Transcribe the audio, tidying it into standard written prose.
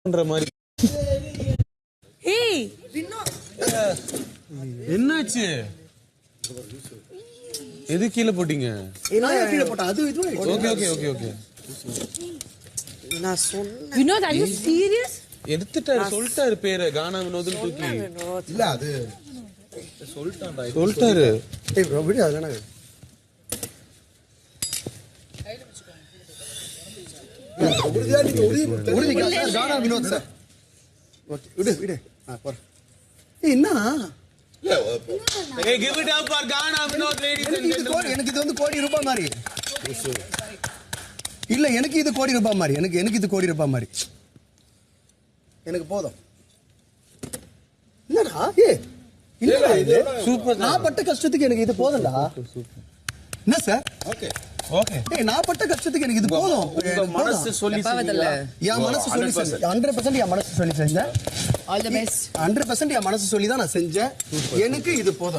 பண்ற மாதிரி. ஏய் என்னாச்சு? எது கீழே போட்டீங்க? கீழே போட்டா அது இது. Okay okay okay okay. நான் சொன்னேன். Vinod, are you serious? எடுத்துட்டாரு, சொல்லிட்டாரு பேரு கானா வினோத்னு தூக்கி. இல்ல அது சொல்லிட்டாரு. ஏய் bro விடு அதனால. உறுதி கானா வினோத் சார். ஓகே விடு விடு. போற. என்ன? Hey, give it up for Ghana Vinod, ladies and gentlemen. எனக்கு இது வந்து கோடி ரூபாய் மாதிரி. இல்ல எனக்கு இது கோடி ரூபாய் மாதிரி. எனக்கு இது கோடி ரூபாய் மாதிரி. எனக்கு போதும். என்னடா? இல்லடா இது. சூப்பர். நான் பட்ட கஷ்டத்துக்கு எனக்கு இது போதும்டா. என்ன சார்? ஓகே. ஓகே. நான் பட்ட கஷ்டத்துக்கு எனக்கு இது போதும். உங்க மனசு சொல்லி செஞ்சீங்களா? என் மனசு சொல்லி செஞ்சேன். 100% என் மனசு சொல்லி செஞ்சேன். All the best. 100% என் மனசு சொல்லி தான் நான் செஞ்சேன். எனக்கு இது போதும்.